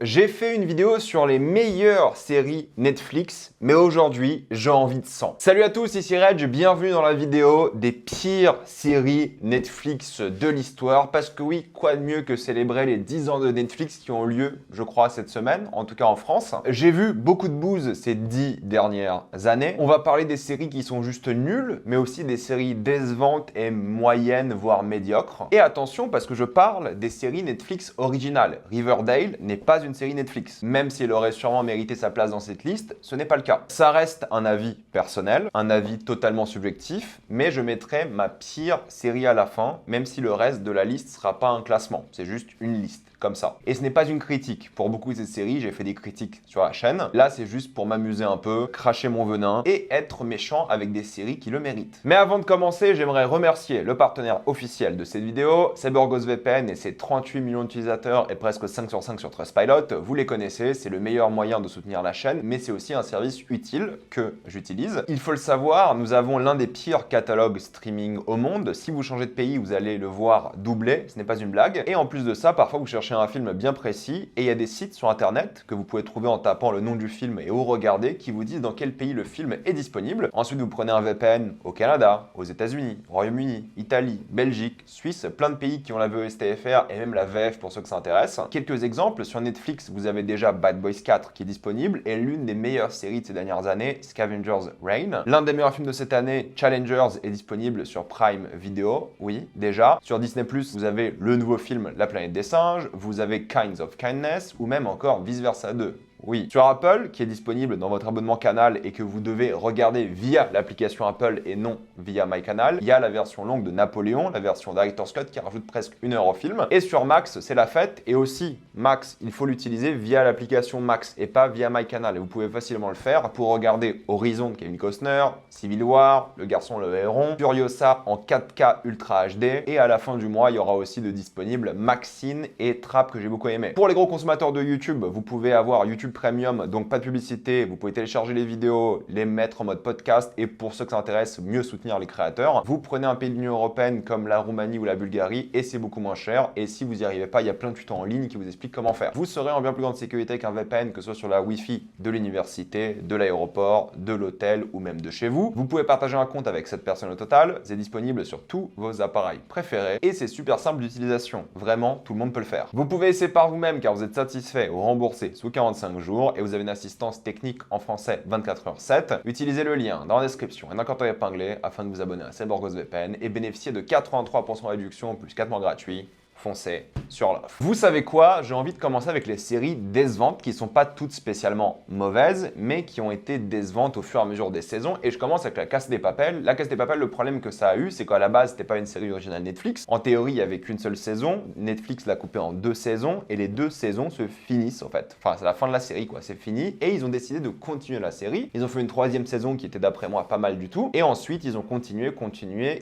J'ai fait une vidéo sur les meilleures séries Netflix, mais aujourd'hui, j'ai envie de sang. Salut à tous, ici Reg, bienvenue dans la vidéo des pires séries Netflix de l'histoire. Parce que oui, quoi de mieux que célébrer les 10 ans de Netflix qui ont lieu, je crois, cette semaine, en tout cas en France. J'ai vu beaucoup de bouse ces 10 dernières années. On va parler des séries qui sont juste nulles, mais aussi des séries décevantes et moyennes, voire médiocres. Et attention, parce que je parle des séries Netflix originales. Riverdale n'est pas une série Netflix. Même s'il aurait sûrement mérité sa place dans cette liste, ce n'est pas le cas. Ça reste un avis personnel, un avis totalement subjectif, mais je mettrai ma pire série à la fin, même si le reste de la liste ne sera pas un classement. C'est juste une liste. Comme ça. Et ce n'est pas une critique. Pour beaucoup de ces séries, j'ai fait des critiques sur la chaîne. Là, c'est juste pour m'amuser un peu, cracher mon venin et être méchant avec des séries qui le méritent. Mais avant de commencer, j'aimerais remercier le partenaire officiel de cette vidéo, Cyberghost VPN et ses 38 millions d'utilisateurs et presque 5 sur 5 sur Trustpilot. Vous les connaissez, c'est le meilleur moyen de soutenir la chaîne, mais c'est aussi un service utile que j'utilise. Il faut le savoir, nous avons l'un des pires catalogues streaming au monde. Si vous changez de pays, vous allez le voir doubler, ce n'est pas une blague. Et en plus de ça, parfois vous cherchez un film bien précis et il y a des sites sur internet que vous pouvez trouver en tapant le nom du film et où regarder qui vous disent dans quel pays le film est disponible. Ensuite, vous prenez un VPN au Canada, aux États-Unis, Royaume-Uni, Italie, Belgique, Suisse, plein de pays qui ont la VOSTFR et même la VF pour ceux que ça intéresse. Quelques exemples, sur Netflix, vous avez déjà Bad Boys 4 qui est disponible et l'une des meilleures séries de ces dernières années, Scavengers Reign. L'un des meilleurs films de cette année, Challengers, est disponible sur Prime Video, oui, déjà. Sur Disney+, vous avez le nouveau film La planète des singes, vous avez Kinds of Kindness ou même encore Vice Versa 2. Oui. Sur Apple, qui est disponible dans votre abonnement Canal et que vous devez regarder via l'application Apple et non via MyCanal, il y a la version longue de Napoléon, la version Director's Cut qui rajoute presque 1 heure au film. Et sur Max, c'est la fête. Et aussi, Max, il faut l'utiliser via l'application Max et pas via MyCanal. Et vous pouvez facilement le faire pour regarder Horizon de Kevin Costner, Civil War, Le Garçon le Héron, Furiosa en 4K Ultra HD. Et à la fin du mois, il y aura aussi de disponibles Maxine et Trap que j'ai beaucoup aimé. Pour les gros consommateurs de YouTube, vous pouvez avoir YouTube Premium, donc pas de publicité, vous pouvez télécharger les vidéos, les mettre en mode podcast et pour ceux que ça intéresse, mieux soutenir les créateurs. Vous prenez un pays de l'Union Européenne comme la Roumanie ou la Bulgarie et c'est beaucoup moins cher et si vous n'y arrivez pas, il y a plein de tutos en ligne qui vous expliquent comment faire. Vous serez en bien plus grande sécurité qu'un VPN, que ce soit sur la Wi-Fi de l'université, de l'aéroport, de l'hôtel ou même de chez vous. Vous pouvez partager un compte avec 7 personnes au total, c'est disponible sur tous vos appareils préférés et c'est super simple d'utilisation. Vraiment, tout le monde peut le faire. Vous pouvez essayer par vous-même car vous êtes satisfait ou remboursé sous 45 jours et vous avez une assistance technique en français 24h7. Utilisez le lien dans la description et dans le carton épinglé afin de vous abonner à Cyberghost VPN et bénéficier de 83% de réduction plus 4 mois gratuits. Foncez sur l'offre. Vous savez quoi? J'ai envie de commencer avec les séries décevantes qui ne sont pas toutes spécialement mauvaises, mais qui ont été décevantes au fur et à mesure des saisons. Et je commence avec La Casa de Papel. La Casa de Papel, le problème que ça a eu, c'est qu'à la base, c'était pas une série originale Netflix. En théorie, il n'y avait qu'une seule saison. Netflix l'a coupée en 2 saisons et les 2 saisons se finissent en fait. Enfin, c'est la fin de la série quoi, c'est fini. Et ils ont décidé de continuer la série. Ils ont fait une 3e saison qui était d'après moi pas mal du tout. Et ensuite, ils ont continué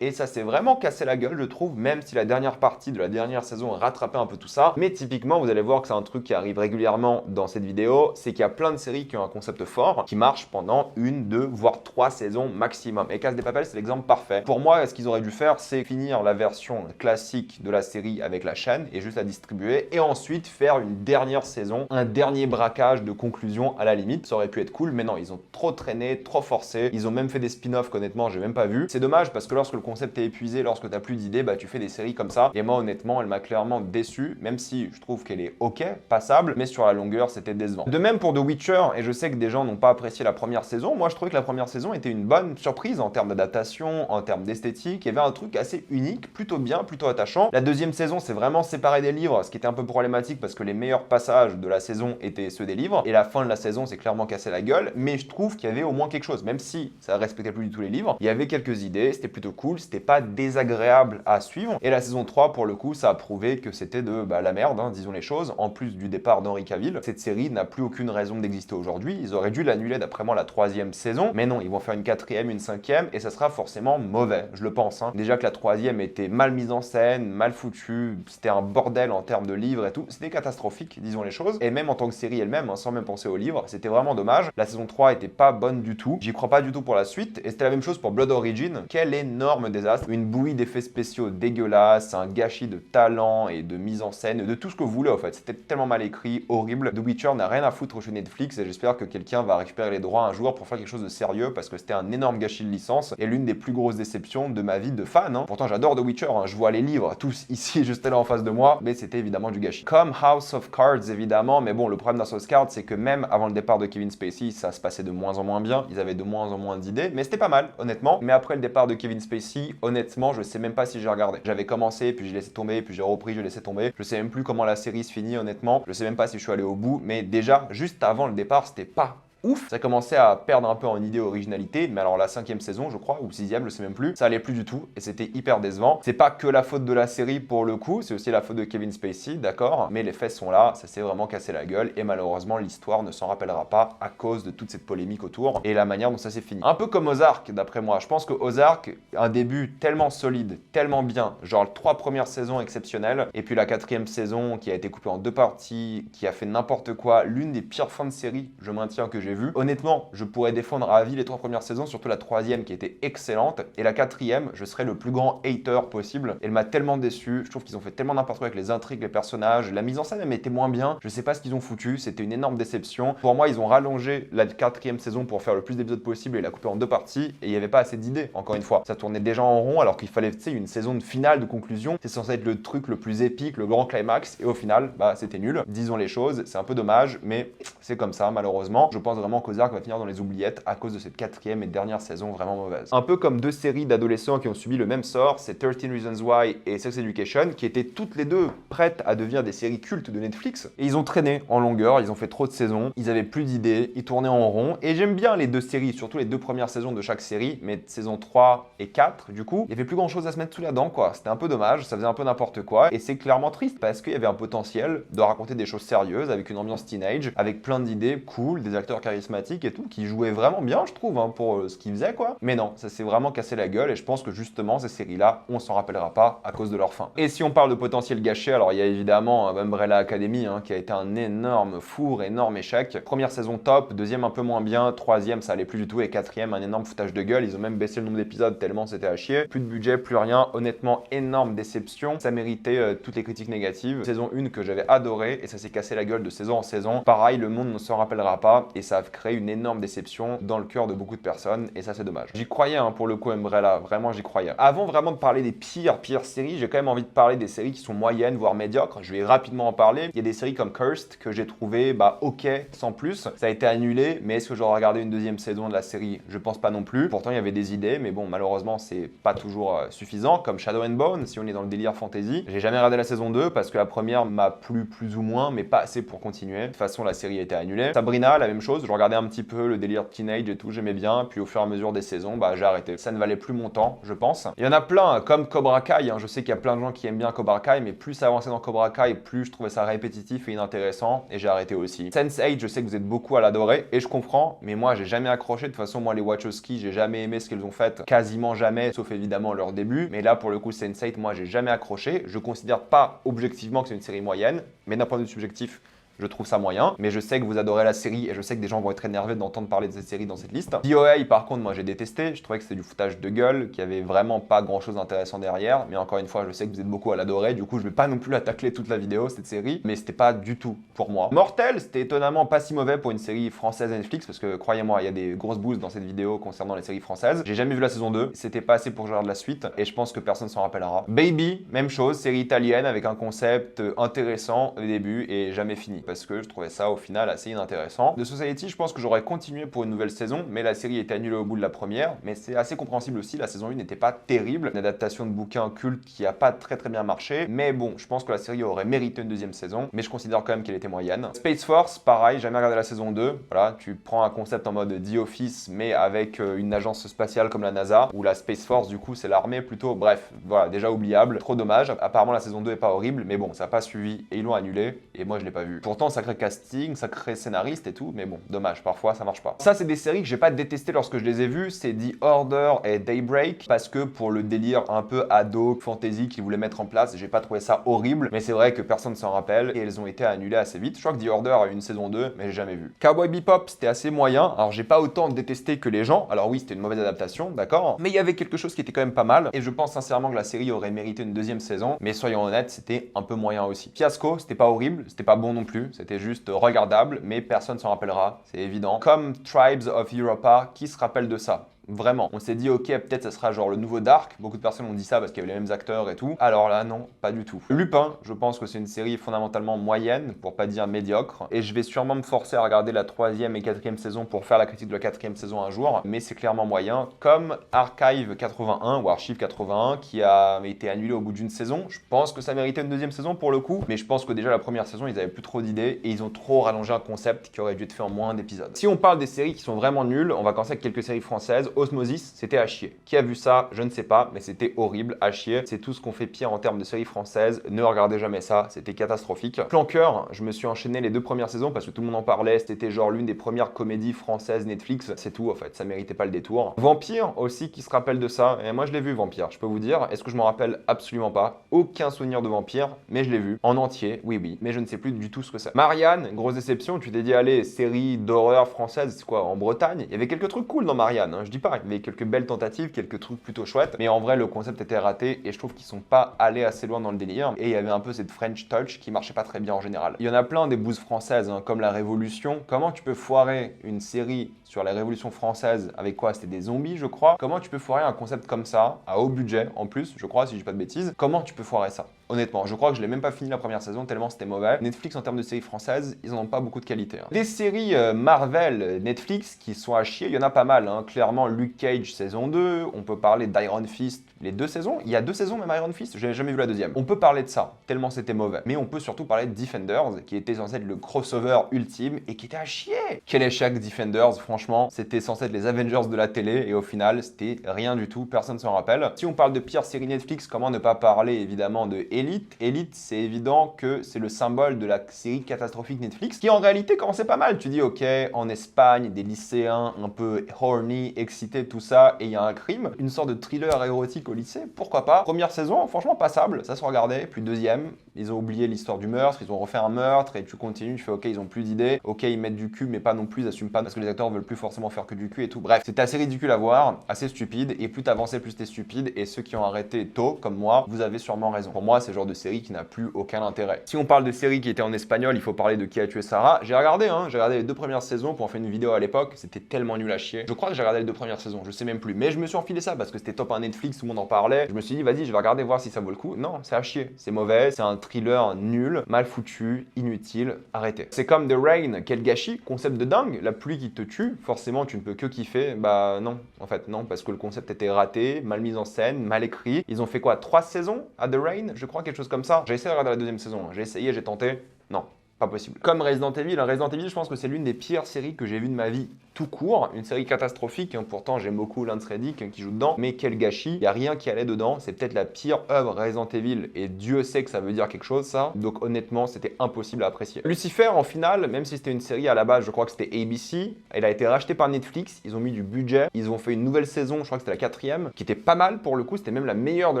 et ça s'est vraiment cassé la gueule, je trouve, même si la dernière partie de la dernière saison a rattrapé un peu tout ça. Mais typiquement, vous allez voir que c'est un truc qui arrive régulièrement dans cette vidéo, c'est qu'il y a plein de séries qui ont un concept fort, qui marchent pendant 1, 2, voire 3 saisons maximum. Et Casa de Papel, c'est l'exemple parfait. Pour moi, ce qu'ils auraient dû faire, c'est finir la version classique de la série avec la chaîne et juste la distribuer et ensuite faire une dernière saison, un dernier braquage de conclusion à la limite. Ça aurait pu être cool, mais non, ils ont trop traîné, trop forcé. Ils ont même fait des spin-offs qu'honnêtement, j'ai même pas vu. C'est dommage parce que lorsque le concept est épuisé, lorsque t'as plus d'idées, bah tu fais des séries comme ça. Et moi, honnêtement, elle m'a clairement déçu, même si je trouve qu'elle est ok, passable, mais sur la longueur, c'était décevant. De même pour The Witcher, et je sais que des gens n'ont pas apprécié la première saison, moi je trouvais que la première saison était une bonne surprise en termes d'adaptation, en termes d'esthétique, il y avait un truc assez unique, plutôt bien, plutôt attachant. La 2e saison, c'est vraiment séparé des livres, ce qui était un peu problématique parce que les meilleurs passages de la saison étaient ceux des livres, et la fin de la saison, c'est clairement cassé la gueule, mais je trouve qu'il y avait au moins quelque chose, même si ça respectait plus du tout les livres, il y avait quelques idées, c'était plutôt cool, c'était pas désagréable à suivre, et la saison 3, pour le coup, ça a prouvé que c'était de la merde, hein, disons les choses. En plus du départ d'Henry Cavill, cette série n'a plus aucune raison d'exister aujourd'hui. Ils auraient dû l'annuler d'après moi la 3e saison, mais non, ils vont faire une 4e, une 5e, et ça sera forcément mauvais, je le pense. Hein. Déjà que la 3e était mal mise en scène, mal foutue, c'était un bordel en termes de livres et tout. C'était catastrophique, disons les choses. Et même en tant que série elle-même, hein, sans même penser aux livres, c'était vraiment dommage. La saison 3 était pas bonne du tout. J'y crois pas du tout pour la suite. Et c'était la même chose pour Blood Origin. Quel énorme désastre. Une bouillie d'effets spéciaux dégueulasses, un gâchis de talent talent et de mise en scène, de tout ce que vous voulez en fait. C'était tellement mal écrit, horrible. The Witcher n'a rien à foutre chez Netflix et j'espère que quelqu'un va récupérer les droits un jour pour faire quelque chose de sérieux parce que c'était un énorme gâchis de licence et l'une des plus grosses déceptions de ma vie de fan. Pourtant j'adore The Witcher, je vois les livres tous ici juste là en face de moi, mais c'était évidemment du gâchis. Comme House of Cards évidemment, mais bon, le problème d'House of Cards c'est que même avant le départ de Kevin Spacey, ça se passait de moins en moins bien, ils avaient de moins en moins d'idées, mais c'était pas mal honnêtement. Mais après le départ de Kevin Spacey, honnêtement je sais même pas si j'ai regardé. J'avais commencé, puis j'ai laissé tomber, puis j'ai repris, j'ai laissé tomber. Je sais même plus comment la série se finit honnêtement, je sais même pas si je suis allé au bout, mais déjà juste avant le départ c'était pas ouf. Ça commençait à perdre un peu en idée originalité, mais alors la 5e saison, je crois, ou 6e, je sais même plus, ça allait plus du tout et c'était hyper décevant. C'est pas que la faute de la série pour le coup, c'est aussi la faute de Kevin Spacey, d'accord, mais les faits sont là, ça s'est vraiment cassé la gueule et malheureusement l'histoire ne s'en rappellera pas à cause de toute cette polémique autour et la manière dont ça s'est fini. Un peu comme Ozark, d'après moi. Je pense que Ozark, un début tellement solide, tellement bien, genre 3 premières saisons exceptionnelles, et puis la 4e saison qui a été coupée en 2 parties, qui a fait n'importe quoi, l'une des pires fins de série, je maintiens, que j'ai vu. Honnêtement, je pourrais défendre à vie les 3 premières saisons, surtout la 3e qui était excellente. Et la 4e, je serais le plus grand hater possible. Elle m'a tellement déçu. Je trouve qu'ils ont fait tellement n'importe quoi avec les intrigues, les personnages. La mise en scène, elle était moins bien. Je sais pas ce qu'ils ont foutu. C'était une énorme déception. Pour moi, ils ont rallongé la 4e saison pour faire le plus d'épisodes possible et la couper en 2 parties. Et il n'y avait pas assez d'idées, encore une fois. Ça tournait déjà en rond alors qu'il fallait, tu sais, une saison de finale, de conclusion. C'est censé être le truc le plus épique, le grand climax. Et au final, bah, c'était nul. Disons les choses. C'est un peu dommage, mais c'est comme ça, malheureusement. Je pense vraiment qu'Ozark va finir dans les oubliettes à cause de cette 4e et dernière saison vraiment mauvaise. Un peu comme 2 séries d'adolescents qui ont subi le même sort, c'est 13 Reasons Why et Sex Education, qui étaient toutes les deux prêtes à devenir des séries cultes de Netflix. Et ils ont traîné en longueur, ils ont fait trop de saisons, ils avaient plus d'idées, ils tournaient en rond. Et j'aime bien les 2 séries, surtout les 2 premières saisons de chaque série, mais saison 3 et 4, du coup, il n'y avait plus grand chose à se mettre sous la dent, quoi. C'était un peu dommage, ça faisait un peu n'importe quoi. Et c'est clairement triste parce qu'il y avait un potentiel de raconter des choses sérieuses avec une ambiance teenage, avec plein d'idées cool, des acteurs charismatiques et tout, qui jouaient vraiment bien, je trouve, pour ce qu'ils faisaient, quoi. Mais non, ça s'est vraiment cassé la gueule et je pense que justement, ces séries-là, on s'en rappellera pas à cause de leur fin. Et si on parle de potentiel gâché, alors il y a évidemment Umbrella Academy, qui a été un énorme four, énorme échec. Première saison top, 2e un peu moins bien, 3e ça allait plus du tout et 4e un énorme foutage de gueule. Ils ont même baissé le nombre d'épisodes tellement c'était à chier. Plus de budget, plus rien. Honnêtement, énorme déception. Ça méritait toutes les critiques négatives. Saison 1 que j'avais adoré et ça s'est cassé la gueule de saison en saison. Pareil, le monde ne s'en rappellera pas et ça a créé une énorme déception dans le cœur de beaucoup de personnes et ça c'est dommage. J'y croyais pour le coup Umbrella, vraiment j'y croyais. Avant vraiment de parler des pires séries, j'ai quand même envie de parler des séries qui sont moyennes voire médiocres. Je vais rapidement en parler. Il y a des séries comme Cursed que j'ai trouvé ok sans plus. Ça a été annulé, mais est-ce que j'aurais regardé une 2e saison de la série? Je pense pas non plus. Pourtant il y avait des idées, mais bon malheureusement c'est pas toujours suffisant. Comme Shadow and Bone, si on est dans le délire fantasy. J'ai jamais regardé la saison 2 parce que la première m'a plu plus ou moins, mais pas assez pour continuer. De toute façon la série a été annulée. Sabrina, la même chose. Je regardais un petit peu le délire teenage et tout, j'aimais bien. Puis au fur et à mesure des saisons, j'ai arrêté. Ça ne valait plus mon temps, je pense. Il y en a plein, comme Cobra Kai. Je sais qu'il y a plein de gens qui aiment bien Cobra Kai, mais plus ça avançait dans Cobra Kai, plus je trouvais ça répétitif et inintéressant, et j'ai arrêté aussi. Sense8, je sais que vous êtes beaucoup à l'adorer, et je comprends, mais moi j'ai jamais accroché. De toute façon, moi les Wachowski, j'ai jamais aimé ce qu'ils ont fait, quasiment jamais, sauf évidemment leur début. Mais là, pour le coup, Sense8, moi j'ai jamais accroché. Je considère pas objectivement que c'est une série moyenne, mais d'un point de vue subjectif, je trouve ça moyen, mais je sais que vous adorez la série et je sais que des gens vont être énervés d'entendre parler de cette série dans cette liste. DOA, par contre, moi j'ai détesté. Je trouvais que c'était du foutage de gueule, qu'il y avait vraiment pas grand chose d'intéressant derrière. Mais encore une fois, je sais que vous êtes beaucoup à l'adorer. Du coup, je vais pas non plus la tacler toute la vidéo, cette série. Mais c'était pas du tout pour moi. Mortel, c'était étonnamment pas si mauvais pour une série française Netflix, parce que croyez-moi, il y a des grosses boosts dans cette vidéo concernant les séries françaises. J'ai jamais vu la saison 2. C'était pas assez pour que je regarde la suite et je pense que personne s'en rappellera. Baby, même chose, série italienne avec un concept intéressant au début et jamais fini. Parce que je trouvais ça au final assez inintéressant. The Society, je pense que j'aurais continué pour une nouvelle saison, mais la série était annulée au bout de la première. Mais c'est assez compréhensible aussi, la saison 1 n'était pas terrible. Une adaptation de bouquin culte qui a pas très bien marché. Mais bon, je pense que la série aurait mérité une 2e saison, mais je considère quand même qu'elle était moyenne. Space Force, pareil, jamais regardé la saison 2. Voilà, tu prends un concept en mode The Office, mais avec une agence spatiale comme la NASA, ou la Space Force, du coup, c'est l'armée plutôt. Bref, voilà, déjà oubliable. Trop dommage. Apparemment, la saison 2 est pas horrible, mais bon, ça n'a pas suivi et ils l'ont annulé. Et moi, je l'ai pas vu. pourtant, sacré casting, sacré scénariste et tout, mais bon, dommage, parfois ça marche pas. Ça, c'est des séries que j'ai pas détestées lorsque je les ai vues, c'est The Order et Daybreak, parce que pour le délire un peu ado, fantasy qu'ils voulaient mettre en place, j'ai pas trouvé ça horrible, mais c'est vrai que personne s'en rappelle et elles ont été annulées assez vite. Je crois que The Order a eu une saison 2, mais j'ai jamais vu. Cowboy Bebop, c'était assez moyen, alors j'ai pas autant détesté que les gens, alors oui, c'était une mauvaise adaptation, d'accord, mais il y avait quelque chose qui était quand même pas mal, et je pense sincèrement que la série aurait mérité une deuxième saison, mais soyons honnêtes, c'était un peu moyen aussi. Fiasco, c'était pas horrible, c'était pas bon non plus, c'était juste regardable, mais personne s'en rappellera, c'est évident. Comme Tribes of Europa, qui se rappelle de ça? Vraiment. On s'est dit, ok, peut-être ça sera genre le nouveau Dark. Beaucoup de personnes ont dit ça parce qu'il y avait les mêmes acteurs et tout. Alors là, non, pas du tout. Lupin, je pense que c'est une série fondamentalement moyenne, pour pas dire médiocre. Et je vais sûrement me forcer à regarder la 3e et 4e saison pour faire la critique de la 4e saison un jour. Mais c'est clairement moyen. Comme Archive 81 ou Archive 81 qui a été annulé au bout d'une saison. Je pense que ça méritait une deuxième saison pour le coup. Mais je pense que déjà la première saison, ils avaient plus trop d'idées et ils ont trop rallongé un concept qui aurait dû être fait en moins d'épisodes. Si on parle des séries qui sont vraiment nulles, on va commencer avec quelques séries françaises. Osmosis, c'était à chier. Qui a vu ça? Je ne sais pas, mais c'était horrible, à chier. C'est tout ce qu'on fait pire en termes de séries françaises. Ne regardez jamais ça, c'était catastrophique. Flanqueur, je me suis enchaîné les 2 premières saisons parce que tout le monde en parlait. C'était genre l'une des premières comédies françaises Netflix. C'est tout en fait, ça méritait pas le détour. Vampire aussi, qui se rappelle de ça. Et moi je l'ai vu Vampire, je peux vous dire. Est-ce que je m'en rappelle? Absolument pas. Aucun souvenir de Vampire, mais je l'ai vu en entier, oui, mais je ne sais plus du tout ce que c'est. Marianne, grosse déception. Tu t'es dit, allez, série d'horreur française, c'est quoi, en Bretagne? Il y avait quelques trucs cool dans Marianne, hein, je dis pas. Il y avait quelques belles tentatives, quelques trucs plutôt chouettes, mais en vrai le concept était raté et je trouve qu'ils sont pas allés assez loin dans le délire et il y avait un peu cette French touch qui marchait pas très bien en général. Il y en a plein des bouses françaises, hein, comme La Révolution. Comment tu peux foirer une série sur la Révolution française avec quoi? C'était des zombies, je crois. Comment tu peux foirer un concept comme ça, à haut budget en plus, je crois, si je dis pas de bêtises? Comment tu peux foirer ça? Honnêtement, je crois que je l'ai même pas fini la première saison tellement c'était mauvais. Netflix en termes de séries françaises, ils en ont pas beaucoup de qualité, hein. Des séries Marvel, Netflix qui sont à chier, il y en a pas mal, hein. Clairement Luke Cage saison 2, on peut parler d'Iron Fist, les 2 saisons. Il y a 2 saisons même Iron Fist, j'ai jamais vu la deuxième. On peut parler de ça, tellement c'était mauvais. Mais on peut surtout parler de Defenders, qui était censé être le crossover ultime et qui était à chier. Quel échec Defenders, franchement, c'était censé être les Avengers de la télé et au final c'était rien du tout, personne s'en rappelle. Si on parle de pire série Netflix, comment ne pas parler évidemment de Elite? Elite, c'est évident que c'est le symbole de la série catastrophique Netflix, qui en réalité commençait pas mal. Tu dis ok, en Espagne, des lycéens un peu horny, excités, tout ça, et il y a un crime, une sorte de thriller érotique au lycée, pourquoi pas. Première saison, franchement passable, ça se regardait, puis deuxième, ils ont oublié l'histoire du meurtre, ils ont refait un meurtre, et tu continues, tu fais ok, ils ont plus d'idées, ok, ils mettent du cul, mais pas non plus, ils assument pas, parce que les acteurs veulent plus forcément faire que du cul et tout. Bref, c'était assez ridicule à voir, assez stupide, et plus t'avançais, plus t'es stupide, et ceux qui ont arrêté tôt, comme moi, vous avez sûrement raison. Pour moi, c'est le genre de série qui n'a plus aucun intérêt. Si on parle de série qui était en espagnol, il faut parler de Qui a tué Sarah. J'ai regardé les 2 premières saisons pour en faire une vidéo à l'époque, c'était tellement nul à chier. Je crois que j'ai regardé les 2 premières saisons, je sais même plus, mais je me suis enfilé ça parce que c'était top 1 Netflix, tout le monde en parlait. Je me suis dit, vas-y, je vais regarder voir si ça vaut le coup. Non, c'est à chier, c'est mauvais, c'est un thriller nul, mal foutu, inutile, arrêtez. C'est comme The Rain, quel gâchis, concept de dingue, la pluie qui te tue, forcément tu ne peux que kiffer. Bah non, en fait non, parce que le concept était raté, mal mis en scène, mal écrit. Ils ont fait quoi, 3 saisons à The Rain, je crois, quelque chose comme ça. J'ai essayé de regarder la 2e saison, j'ai essayé, j'ai tenté, non. Pas possible. Comme Resident Evil, Resident Evil, je pense que c'est l'une des pires séries que j'ai vues de ma vie tout court. Une série catastrophique, pourtant j'aime beaucoup Lance Reddick qui joue dedans, mais quel gâchis, il n'y a rien qui allait dedans. C'est peut-être la pire œuvre Resident Evil et Dieu sait que ça veut dire quelque chose ça. Donc honnêtement, c'était impossible à apprécier. Lucifer, en finale, même si c'était une série à la base, je crois que c'était ABC, elle a été rachetée par Netflix, ils ont mis du budget, ils ont fait une nouvelle saison, je crois que c'était la 4e, qui était pas mal pour le coup, c'était même la meilleure de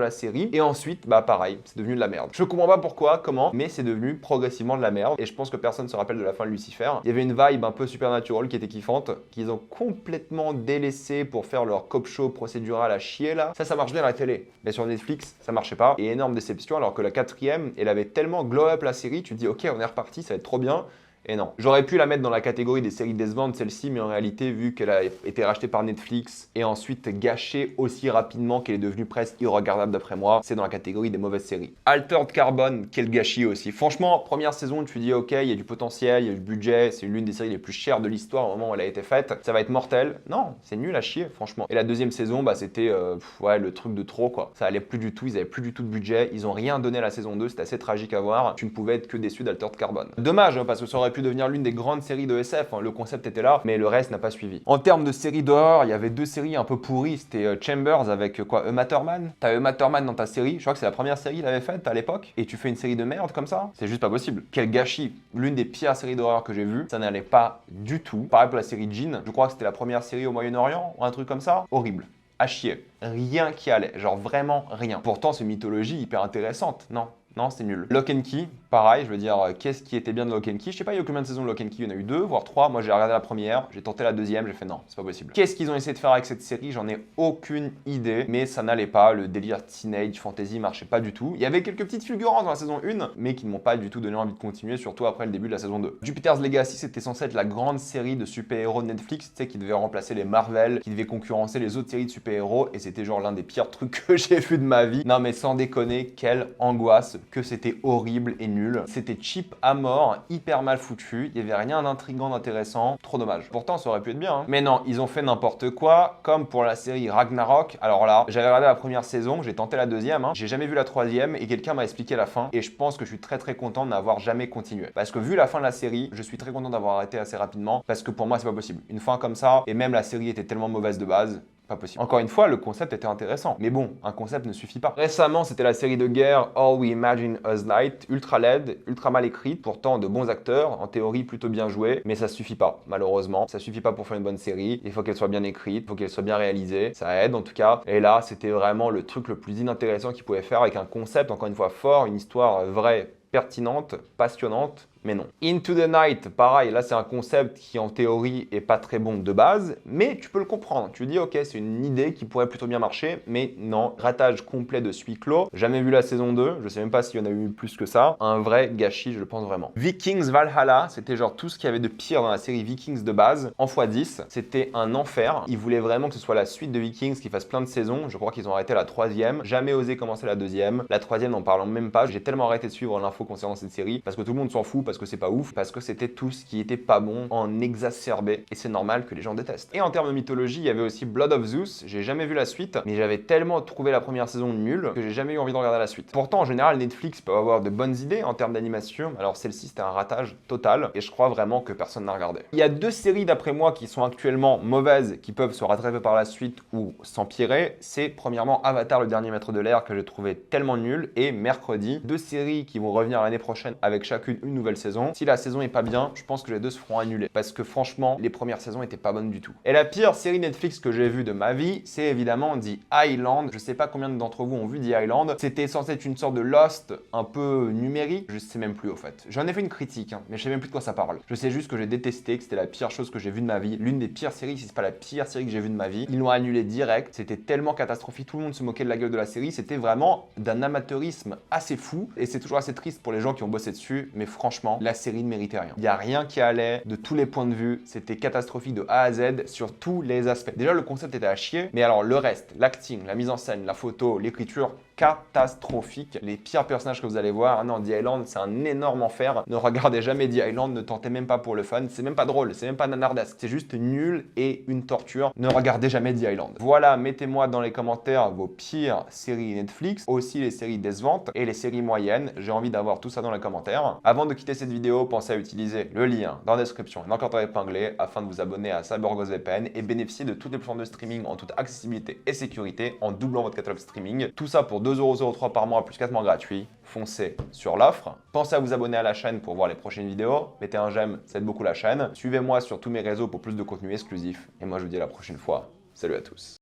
la série. Et ensuite, bah pareil, c'est devenu de la merde. Je comprends pas pourquoi, comment, mais c'est devenu progressivement de la merde. Et je pense que personne se rappelle de la fin de Lucifer. Il y avait une vibe un peu supernatural qui était kiffante, qu'ils ont complètement délaissé pour faire leur cop show procédural à chier là. Ça marche bien à la télé, mais sur Netflix, ça marchait pas. Et énorme déception, alors que la 4e, elle avait tellement glow up la série, tu te dis ok, on est reparti, ça va être trop bien. Et non. J'aurais pu la mettre dans la catégorie des séries décevantes, celle-ci, mais en réalité, vu qu'elle a été rachetée par Netflix et ensuite gâchée aussi rapidement qu'elle est devenue presque irregardable d'après moi, c'est dans la catégorie des mauvaises séries. Altered Carbon, quel gâchis aussi. Franchement, première saison, tu dis ok, il y a du potentiel, il y a du budget, c'est l'une des séries les plus chères de l'histoire au moment où elle a été faite, ça va être mortel. Non, c'est nul à chier, franchement. Et la 2e saison, bah c'était ouais, le truc de trop quoi. Ça allait plus du tout, ils avaient plus du tout de budget, ils ont rien donné à la saison 2, c'était assez tragique à voir. Tu ne pouvais être que déçu d'Altered Carbon. Dommage, parce que ça aurait aurait pu devenir l'une des grandes séries de SF, hein. Le concept était là, mais le reste n'a pas suivi. En termes de séries d'horreur, il y avait deux séries un peu pourries. C'était Chambers avec quoi, Uma Thurman. T'as Uma Thurman dans ta série, je crois que c'est la première série qu'il avait faite à l'époque, et tu fais une série de merde comme ça? C'est juste pas possible. Quel gâchis. L'une des pires séries d'horreur que j'ai vues, ça n'allait pas du tout. Pareil pour la série Jean, je crois que c'était la première série au Moyen-Orient, ou un truc comme ça. Horrible. À chier. Rien qui allait, genre vraiment rien. Pourtant, c'est une mythologie hyper intéressante, non? Non, c'est nul. Lock and Key, pareil, je veux dire, qu'est-ce qui était bien de Lock and Key? Je sais pas, il y a eu combien de saisons de Lock and Key? Il y en a eu 2, voire 3. Moi, j'ai regardé la première, j'ai tenté la deuxième, j'ai fait non, c'est pas possible. Qu'est-ce qu'ils ont essayé de faire avec cette série? J'en ai aucune idée, mais ça n'allait pas. Le délire teenage fantasy marchait pas du tout. Il y avait quelques petites fulgurances dans la saison 1, mais qui ne m'ont pas du tout donné envie de continuer, surtout après le début de la saison 2. Jupiter's Legacy, c'était censé être la grande série de super-héros de Netflix, tu sais, qui devait remplacer les Marvel, qui devait concurrencer les autres séries de super-héros, et c'était genre l'un des pires trucs que j'ai vu de ma vie. Non, mais sans déconner, quelle angoisse, que c'était horrible et nul. C'était cheap à mort, hyper mal foutu, il y avait rien d'intriguant, d'intéressant, trop dommage. Pourtant, ça aurait pu être bien, hein. Mais non, ils ont fait n'importe quoi, comme pour la série Ragnarok. Alors là, j'avais regardé la première saison, j'ai tenté la deuxième, hein. J'ai jamais vu la troisième, et quelqu'un m'a expliqué la fin, et je pense que je suis très content de n'avoir jamais continué. Parce que vu la fin de la série, je suis très content d'avoir arrêté assez rapidement, parce que pour moi, c'est pas possible. Une fin comme ça, et même la série était tellement mauvaise de base, pas possible. Encore une fois, le concept était intéressant. Mais bon, un concept ne suffit pas. Récemment, c'était la série de guerre All We Imagine Us Night, ultra laide, ultra mal écrite, pourtant de bons acteurs, en théorie plutôt bien joués, mais ça suffit pas, malheureusement. Ça suffit pas pour faire une bonne série. Il faut qu'elle soit bien écrite, il faut qu'elle soit bien réalisée. Ça aide en tout cas. Et là, c'était vraiment le truc le plus inintéressant qu'ils pouvaient faire avec un concept, encore une fois, fort, une histoire vraie, pertinente, passionnante, mais non. Into the Night, pareil, là c'est un concept qui en théorie est pas très bon de base, mais tu peux le comprendre. Tu dis ok, c'est une idée qui pourrait plutôt bien marcher, mais non, ratage complet de huis clos. Jamais vu la saison 2, je sais même pas s'il y en a eu plus que ça. Un vrai gâchis, je le pense vraiment. Vikings Valhalla, c'était genre tout ce qu'il y avait de pire dans la série Vikings de base, en x10. C'était un enfer. Ils voulaient vraiment que ce soit la suite de Vikings, qui fasse plein de saisons. Je crois qu'ils ont arrêté la troisième. Jamais osé commencer la deuxième. La troisième, n'en parlant même pas. J'ai tellement arrêté de suivre l'info concernant cette série, parce que tout le monde s'en fout, parce que c'est pas ouf, parce que c'était tout ce qui était pas bon en exacerbé, et c'est normal que les gens détestent. Et en termes de mythologie, il y avait aussi Blood of Zeus, j'ai jamais vu la suite, mais j'avais tellement trouvé la première saison nulle que j'ai jamais eu envie de regarder la suite. Pourtant, en général, Netflix peut avoir de bonnes idées en termes d'animation, alors celle-ci c'était un ratage total, et je crois vraiment que personne n'a regardé. Il y a deux séries d'après moi qui sont actuellement mauvaises, qui peuvent se rattraper par la suite ou s'empirer. C'est premièrement Avatar, le dernier maître de l'air, que j'ai trouvé tellement nul, et Mercredi, deux séries qui vont revenir l'année prochaine avec chacune une nouvelle saison. Si la saison est pas bien, je pense que les deux se feront annuler, parce que franchement, les premières saisons étaient pas bonnes du tout. Et la pire série Netflix que j'ai vue de ma vie, c'est évidemment The Island. Je sais pas combien d'entre vous ont vu The Island. C'était censé être une sorte de Lost un peu numérique, je sais même plus au fait. J'en ai fait une critique, hein, mais je sais même plus de quoi ça parle. Je sais juste que j'ai détesté, que c'était la pire chose que j'ai vue de ma vie, l'une des pires séries, si c'est pas la pire série que j'ai vue de ma vie. Ils l'ont annulé direct, c'était tellement catastrophique, tout le monde se moquait de la gueule de la série, c'était vraiment d'un amateurisme assez fou, et c'est toujours assez triste pour les gens qui ont bossé dessus, mais franchement, la série ne méritait rien. Il n'y a rien qui allait de tous les points de vue, c'était catastrophique de A à Z sur tous les aspects. Déjà, le concept était à chier, mais alors le reste, l'acting, la mise en scène, la photo, l'écriture, catastrophique. Les pires personnages que vous allez voir, ah non, The Island, c'est un énorme enfer. Ne regardez jamais The Island, ne tentez même pas pour le fun. C'est même pas drôle, c'est même pas nanardesque, c'est juste nul et une torture. Ne regardez jamais The Island. Voilà, mettez-moi dans les commentaires vos pires séries Netflix, aussi les séries décevantes et les séries moyennes. J'ai envie d'avoir tout ça dans les commentaires. Avant de quitter cette vidéo, pensez à utiliser le lien dans la description et dans le commentaire épinglé afin de vous abonner à CyberGhost VPN et bénéficier de toutes les plateformes de streaming en toute accessibilité et sécurité en doublant votre catalogue streaming. Tout ça pour 2,03 € par mois plus 4 mois gratuits. Foncez sur l'offre. Pensez à vous abonner à la chaîne pour voir les prochaines vidéos. Mettez un j'aime, ça aide beaucoup la chaîne. Suivez-moi sur tous mes réseaux pour plus de contenu exclusif. Et moi, je vous dis à la prochaine fois. Salut à tous.